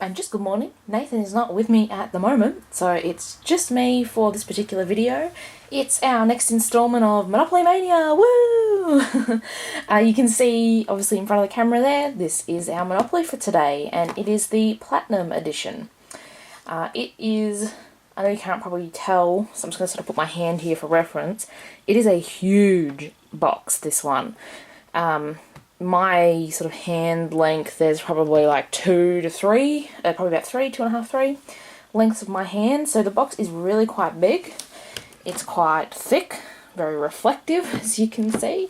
And just good morning. Nathan is not with me at the moment, so it's just me for this particular video. It's our next installment of Monopoly Mania, woo! You can see, obviously in front of the camera there, this is our Monopoly for today, and it is the Platinum Edition. It is, I know you can't probably tell, so I'm just going to sort of put my hand here for reference. It is a huge box, this one. My sort of hand length, there's probably like 2 to 3, probably about 3, 2.5, 3 lengths of my hand. So the box is really quite big. It's quite thick, very reflective, as you can see.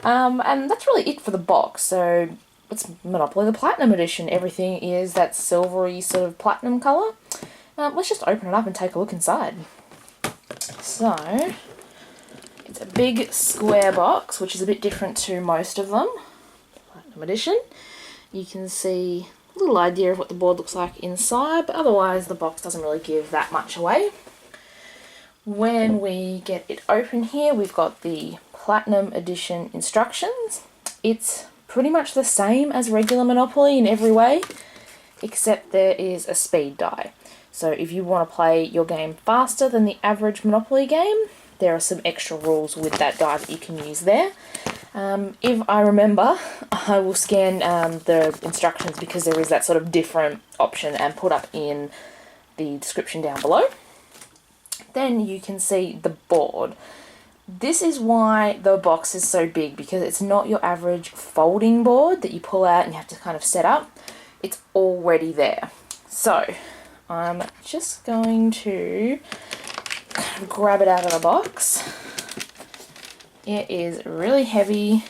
And that's really it for the box. So it's Monopoly the Platinum Edition. Everything is that silvery sort of platinum colour. Let's just open it up and take a look inside. So it's a big square box, which is a bit different to most of them. Edition. You can see a little idea of what the board looks like inside, but otherwise the box doesn't really give that much away. When we get it open here, we've got the Platinum Edition instructions. It's pretty much the same as regular Monopoly in every way, except there is a speed die. So if you want to play your game faster than the average Monopoly game, there are some extra rules with that die that you can use there. If I remember, I will scan the instructions because there is that sort of different option and put up in the description down below. Then you can see the board. This is why the box is so big, because it's not your average folding board that you pull out and you have to kind of set up. It's already there. So I'm just going to grab it out of the box. It is really heavy,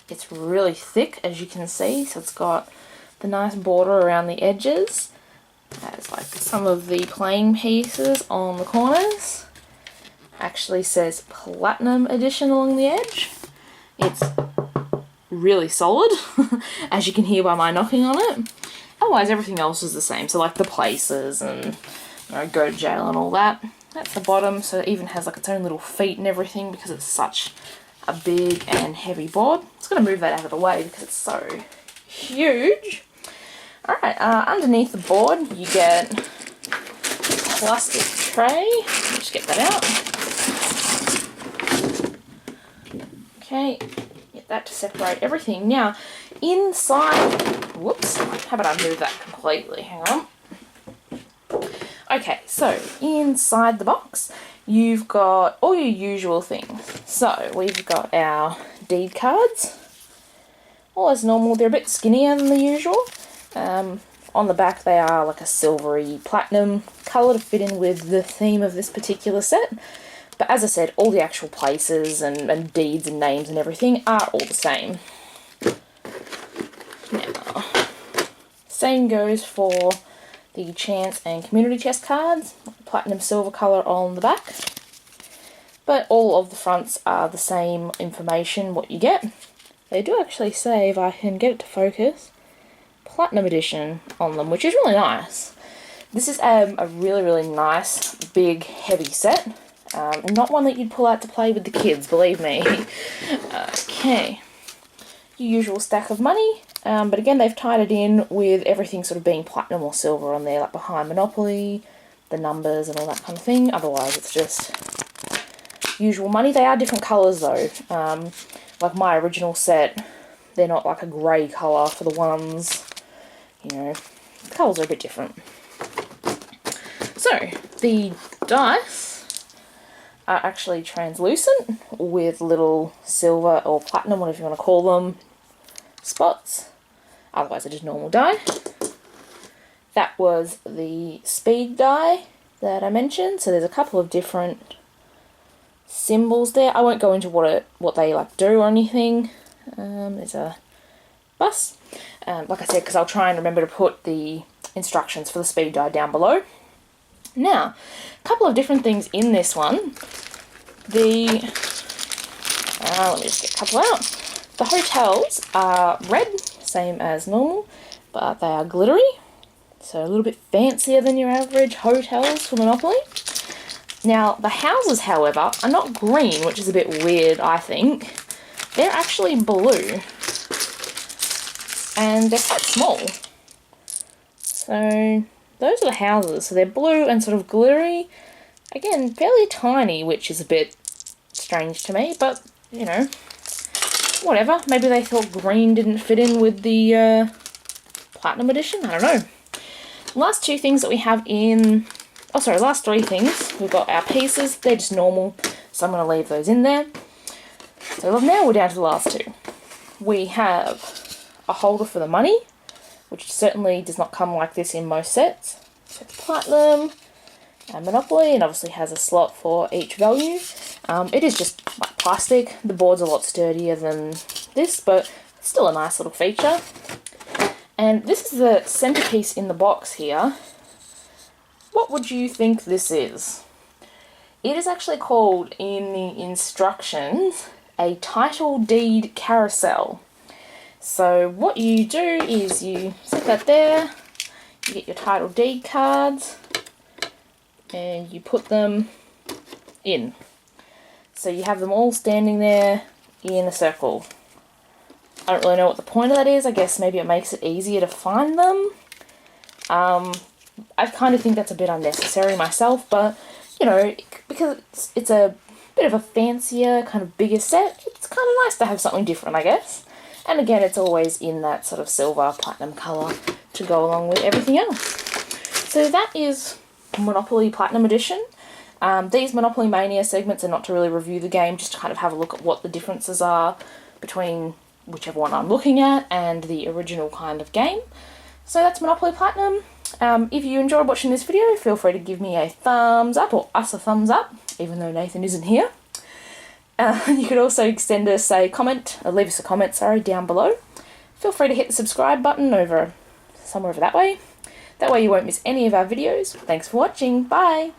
it's really thick as you can see, so it's got the nice border around the edges. It has like some of the playing pieces on the corners. Actually says Platinum Edition along the edge. It's really solid, as you can hear by my knocking on it. Otherwise everything else is the same, so like the places and go to jail and all that. That's the bottom, so it even has like its own little feet and everything because it's such a big and heavy board. I'm just going to move that out of the way because it's so huge. Alright, underneath the board you get a plastic tray. Just get that out. Okay, get that to separate everything. Now, inside, whoops, how about I move that completely? Hang on. Okay, so inside the box, you've got all your usual things. So we've got our deed cards, all as normal. They're a bit skinnier than the usual. On the back they are like a silvery platinum colour to fit in with the theme of this particular set. But as I said, all the actual places and deeds and names and everything are all the same. Now, same goes for the chance and community chest cards, platinum silver colour on the back. But all of the fronts are the same information, what you get. They do actually say, if I can get it to focus, Platinum Edition on them, which is really nice. This is a really, really nice, big, heavy set. Not one that you'd pull out to play with the kids, believe me. Okay. Your usual stack of money. But again, they've tied it in with everything sort of being platinum or silver on there, like behind Monopoly, the numbers and all that kind of thing. Otherwise, it's just usual money. They are different colours though. Like my original set, they're not like a grey colour for the ones. You know, the colours are a bit different. So, the dice are actually translucent with little silver or platinum, whatever you want to call them, spots. Otherwise they're just normal die. That was the speed die that I mentioned. So there's a couple of different symbols there. I won't go into what they like do or anything. There's a bus. Like I said, because I'll try and remember to put the instructions for the speed die down below. Now, a couple of different things in this one. Let me just get a couple out. The hotels are red, same as normal, but they are glittery, so a little bit fancier than your average hotels for Monopoly. Now, the houses, however, are not green, which is a bit weird, I think. They're actually blue, and they're quite small. So those are the houses. So they're blue and sort of glittery. Again, fairly tiny, which is a bit strange to me, but, you know, whatever. Maybe they thought green didn't fit in with the Platinum Edition. I don't know. Last two things that we have in... Oh, sorry, last three things. We've got our pieces. They're just normal, so I'm going to leave those in there. So now we're down to the last two. We have a holder for the money, which certainly does not come like this in most sets. So it's Platinum and Monopoly, and obviously has a slot for each value. It is just like plastic. The board's a lot sturdier than this, but it's still a nice little feature. And this is the centerpiece in the box here. What would you think this is? It is actually called, in the instructions, a title deed carousel. So what you do is you set that there, you get your title deed cards, and you put them in. So you have them all standing there in a circle. I don't really know what the point of that is. I guess maybe it makes it easier to find them. I kind of think that's a bit unnecessary myself, but, you know, because it's a bit of a fancier, kind of bigger set, it's kind of nice to have something different, I guess. And again, it's always in that sort of silver, platinum colour to go along with everything else. So that is Monopoly Platinum Edition. These Monopoly Mania segments are not to really review the game, just to kind of have a look at what the differences are between whichever one I'm looking at and the original kind of game. So that's Monopoly Platinum. If you enjoyed watching this video, feel free to give me a thumbs up, or us a thumbs up, even though Nathan isn't here. You could also extend us a comment, or leave us a comment, sorry, down below. Feel free to hit the subscribe button somewhere over that way. That way you won't miss any of our videos. Thanks for watching. Bye!